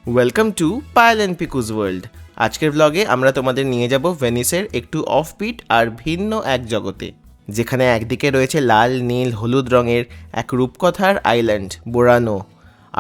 Welcome to Payel and Piku's world. আজকের ব্লগে আমরা তোমাদের নিয়ে যাব ভেনিসের একটু অফবিট আর ভিন্ন এক জগতে, যেখানে একদিকে রয়েছে লাল নীল হলুদ রঙের এক রূপকথার আইল্যান্ড বোরানো,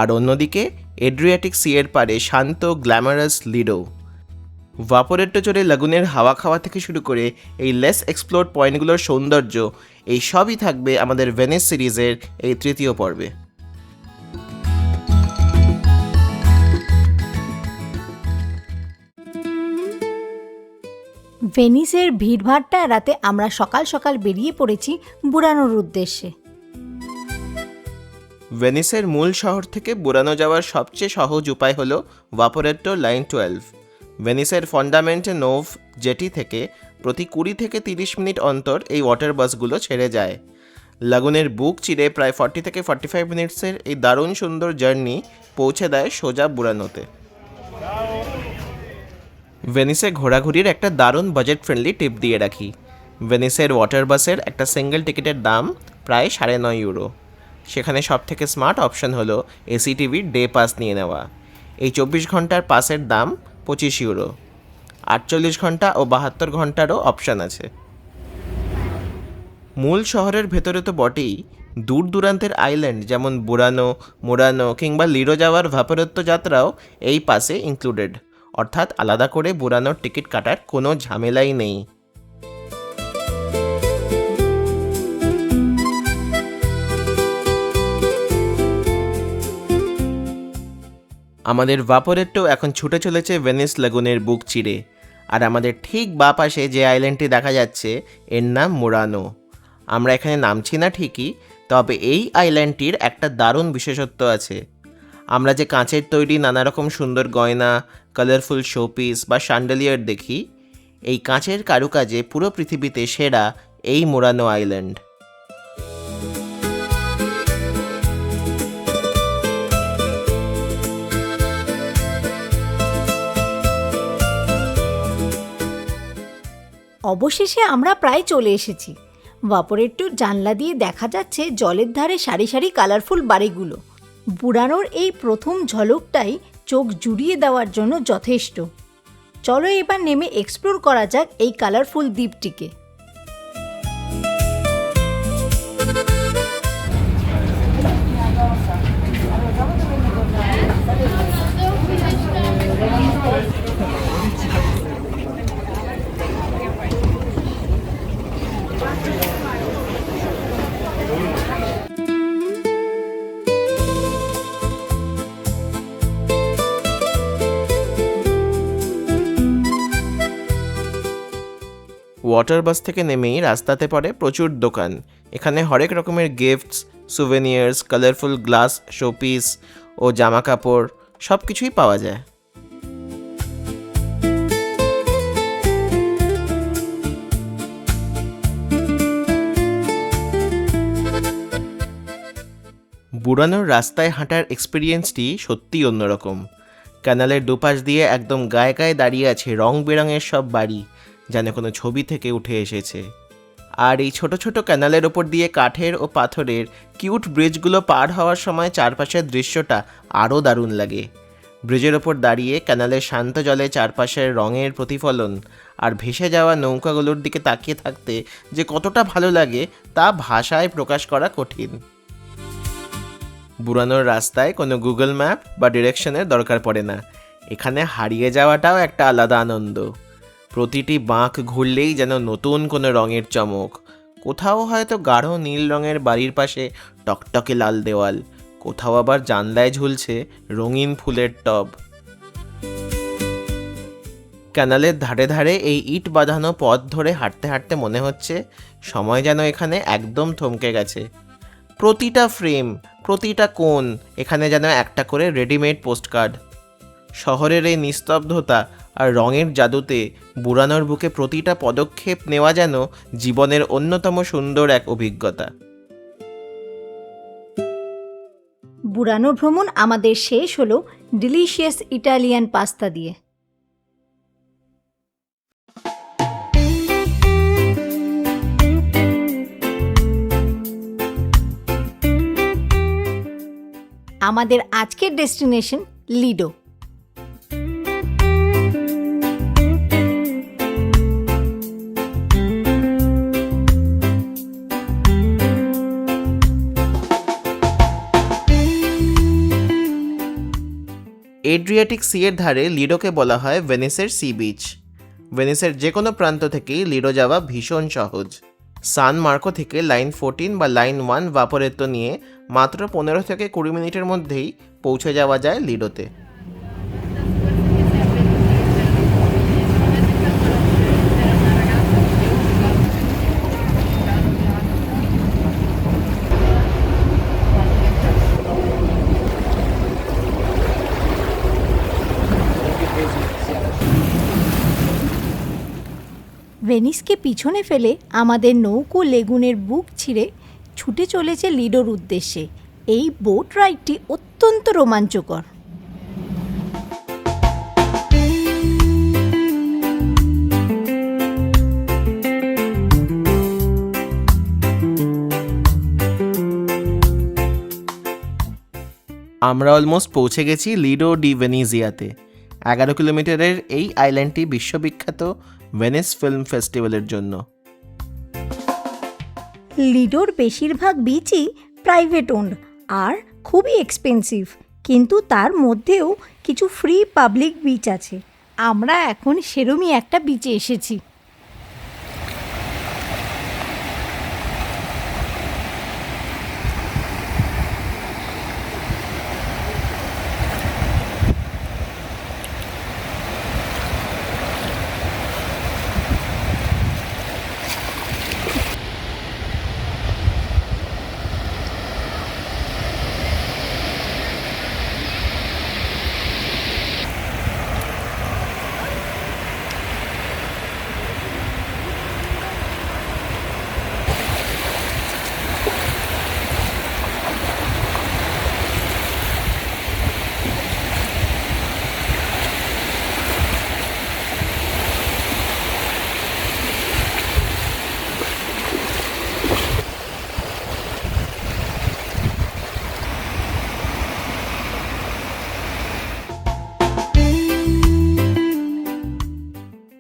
আর অন্যদিকে এড্রিয়াটিক সিয়ের পারে শান্ত গ্ল্যামারাস লিডো। ভাপোরেট্টো চড়ে লাগুনের হাওয়া খাওয়া থেকে শুরু করে এই লেস এক্সপ্লোরড পয়েন্টগুলোর সৌন্দর্য, এই সবই থাকবে আমাদের ভেনিস সিরিজের এই তৃতীয় পর্বে। ভেনিসের ভিড়ভাড়টা এড়াতে আমরা সকাল সকাল বেরিয়ে পড়েছি বুরানোর উদ্দেশ্যে। ভেনিসের মূল শহর থেকে বুরানো যাওয়ার সবচেয়ে সহজ উপায় হলো ভাপোরেট্টো লাইন 12। ভেনিসের ফন্ডামেন্টে নোভ জেটি থেকে প্রতি 20 থেকে 30 মিনিট অন্তর এই ওয়াটার বাসগুলো ছেড়ে যায়। লাগুনের বুক চিরে প্রায় 40 থেকে 45 মিনিটসের এই দারুণ সুন্দর জার্নি পৌঁছে দেয় সোজা বুরানোতে। ভেনিসে ঘোরাঘুরির একটা দারুণ বাজেট ফ্রেন্ডলি টিপ দিয়ে রাখি। ভেনিসের ওয়াটার বাসের একটা সিঙ্গেল টিকিটের দাম প্রায় 9.5 ইউরো। সেখানে সবথেকে স্মার্ট অপশন হলো এসি টিভির ডে পাস নিয়ে নেওয়া। এই 24 ঘন্টার পাসের দাম 25 ইউরো। 48 ঘন্টা ও 72 ঘন্টারও অপশান আছে। মূল শহরের ভেতরে তো বটেই, দূর দূরান্তের আইল্যান্ড যেমন বুরানো, মোরানো কিংবা লিডো যাওয়ার ভাপোরেট্টো যাত্রাও এই পাসে ইনক্লুডেড, অর্থাৎ আলাদা করে বুরানোর টিকিট কাটার কোনো ঝামেলাই নেই। আমাদের ভাপোরেট্টো এখন ছুটে চলেছে ভেনিস লাগুনের বুক চিরে, আর আমাদের ঠিক বাঁ পাশে যে আইল্যান্ডটি দেখা যাচ্ছে এর নাম মোরানো। আমরা এখানে নামছি না ঠিকই, তবে এই আইল্যান্ডটির একটা দারুণ বিশেষত্ব আছে। আমরা যে কাঁচের তৈরি নানা রকম সুন্দর গয়না, কালারফুল শোপিস বা শান্ডেলিয়ার দেখি, এই কাঁচের কারুকাজে পুরো পৃথিবীতে সেরা এই মোরানো আইল্যান্ড। অবশেষে আমরা প্রায় চলে এসেছি। ভাপোরেট্টোর জানলা দিয়ে দেখা যাচ্ছে জলের ধারে সারি সারি কালারফুল বাড়িগুলো। বুরানোর এই প্রথম ঝলকটাই চোখ জুড়িয়ে দেওয়ার জন্য যথেষ্ট। চলো এবার নেমে এক্সপ্লোর করা যাক এই কালারফুল দ্বীপটিকে। ওয়াটার বাস থেকে নেমেই রাস্তাতে পড়ে প্রচুর দোকান। এখানে হরেক রকমের gifts, souvenirs, colourful glass showpiece ও জামা কাপড় সব কিছুই পাওয়া যায়। বুরানোর রাস্তায় হাঁটার এক্সপিরিয়েন্সটি সত্যিই অন্যরকম। ক্যানালের দুপাশ দিয়ে একদম গায়ে গায়ে দাঁড়িয়ে আছে রং বেরঙের সব বাড়ি, যেন কোনো ছবি থেকে উঠে এসেছে। আর এই ছোট ছোট ক্যানালের ওপর দিয়ে কাঠের ও পাথরের কিউট ব্রিজগুলো পার হওয়ার সময় চারপাশের দৃশ্যটা আরও দারুণ লাগে। ব্রিজের ওপর দাঁড়িয়ে ক্যানালের শান্ত জলে চারপাশের রঙের প্রতিফলন আর ভেসে যাওয়া নৌকাগুলোর দিকে তাকিয়ে থাকতে যে কতটা ভালো লাগে তা ভাষায় প্রকাশ করা কঠিন। বুরানোর রাস্তায় কোনো গুগল ম্যাপ বা ডিরেকশনের দরকার পড়ে না। এখানে হারিয়ে যাওয়াটাও একটা আলাদা আনন্দ। প্রতিটি বাঁক ঘুরলেই যেন নতুন কোনো রঙের চমক। কোথাও হয়তো গাঢ় নীল রঙের বাড়ির পাশে টকটকে লাল দেওয়াল, কোথাও আবার জানলায় ঝুলছে রঙিন ফুলের টব। ক্যানালের ধারে ধারে এই ইট বাঁধানো পথ ধরে হাঁটতে হাঁটতে মনে হচ্ছে সময় যেন এখানে একদম থমকে গেছে। প্রতিটা ফ্রেম, প্রতিটা কোণ এখানে যেন একটা করে রেডিমেড পোস্টকার্ড। শহরের এই নিস্তব্ধতা আর রঙের জাদুতে বুরানোর বুকে প্রতিটা পদক্ষেপ নেওয়া যেন জীবনের অন্যতম সুন্দর এক অভিজ্ঞতা। বুরানো ভ্রমণ আমাদের শেষ হলো ডিলিশিয়াস ইটালিয়ান পাস্তা দিয়ে। আমাদের আজকের ডেস্টিনেশন লিডো। এড্রিয়াটিক সি এর ধারে লিডোকে বলা হয় ভেনিসের সি বিচ। ভেনিসের যে কোনো প্রান্ত থেকেই লিডো যাওয়া ভীষণ সহজ। সান মার্কো থেকে লাইন 14 বা লাইন 1 ভাপোরেত্তো নিয়ে মাত্র 15 থেকে 20 মিনিটের মধ্যেই পৌঁছে যাওয়া যায় লিডোতে। ভেনিসকে পিছনে ফেলে আমাদের নৌকো লেগুনের বুক ছিঁড়ে ছুটে চলেছে লিডোর উদ্দেশ্যে। এই বোট রাইডটি অত্যন্ত রোমাঞ্চকর। আমরা অলমোস্ট পৌঁছে গেছি লিডো ডি ভেনিজিয়াতে। 11 কিলোমিটারের এই আইল্যান্ডটি বিশ্ববিখ্যাত ভেনিস ফিল্ম ফেস্টিভ্যালের জন্য। লিডোর বেশিরভাগ বিচই প্রাইভেট ওন্ড আর খুবই এক্সপেন্সিভ, কিন্তু তার মধ্যেও কিছু ফ্রি পাবলিক বিচ আছে। আমরা এখন সেরমই একটা বিচে এসেছি।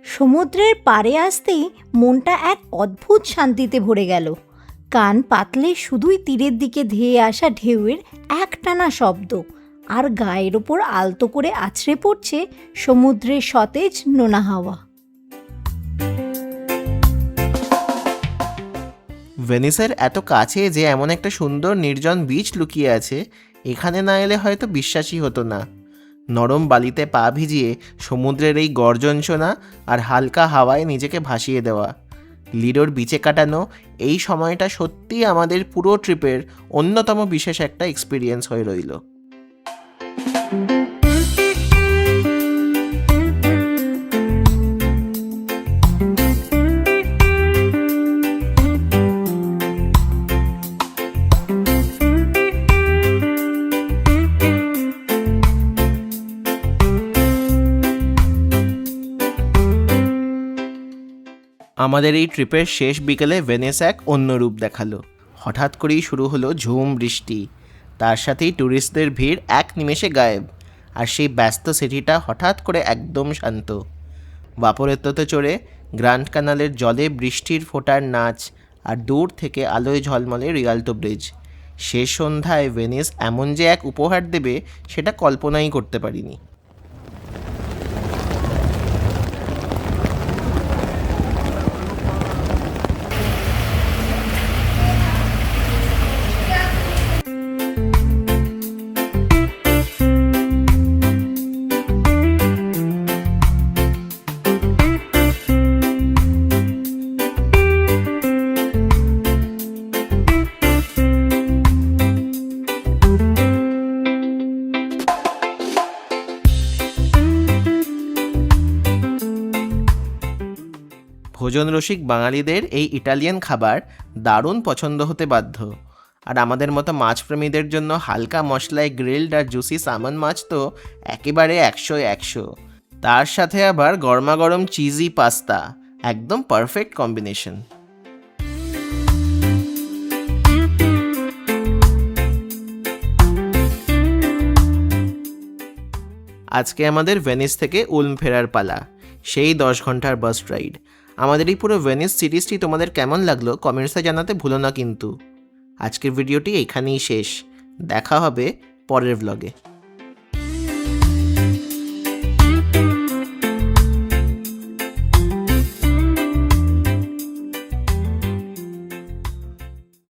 সমুদ্রের পাড়ে আসতেই মনটা এক অদ্ভুত শান্তিতে ভরে গেল। কান পাতলে শুধুই তীরের দিকে ধেয়ে আসা ঢেউয়ের একটানা শব্দ, আর গায়ের ওপর আলতো করে আছড়ে পড়ছে সমুদ্রের সতেজ নোনা হাওয়া। ভেনিসের এত কাছে যে এমন একটা সুন্দর নির্জন বিচ লুকিয়ে আছে, এখানে না এলে হয়তো বিশ্বাসই হতো না। নরম বালিতে পা ভিজিয়ে সমুদ্রের এই গর্জন শোনা আর হালকা হাওয়ায় নিজেকে ভাসিয়ে দেওয়া, লিডোর বিচে কাটানো এই সময়টা সত্যিই আমাদের পুরো ট্রিপের অন্যতম বিশেষ একটা এক্সপিরিয়েন্স হয়ে রইল। আমাদের এই ট্রিপের শেষ বিকেলে ভেনিস এক অন্য রূপ দেখালো। হঠাৎ করেই শুরু হলো ঝুম বৃষ্টি, তার সাথেই ট্যুরিস্টদের ভিড় এক নিমেষে গায়েব, আর সেই ব্যস্ত সিটিটা হঠাৎ করে একদম শান্ত। ভাপোরেত্তোতে চড়ে গ্র্যান্ড কানালের জলে বৃষ্টির ফোঁটার নাচ, আর দূর থেকে আলোয় ঝলমলে রিয়ালটো ব্রিজ। শেষ সন্ধ্যায় ভেনিস এমন যে এক উপহার দেবে সেটা কল্পনাই করতে পারিনি। ভোজন রসিক বাঙালিদের এই ইটালিয়ান খাবার দারুণ পছন্দ হতে বাধ্য, আর আমাদের মতো মাছপ্রেমীদের জন্য হালকা মশলায় গ্রিলড আর জুসি সামন মাছ তো একেবারে 100-100। তার সাথে আবার গরমাগরম চিজি পাস্তা, একদম পারফেক্ট কম্বিনেশন। আজকে আমাদের ভেনিস থেকে উলম ফেরার পালা, সেই 10 ঘন্টার বাস রাইড। আমাদের এই পুরো ভেনিস সিরিজটি তোমাদের কেমন লাগলো কমেন্টসে জানাতে ভুলো না কিন্তু। আজকের ভিডিওটি এখানেই শেষ, দেখা হবে পরের ব্লগে।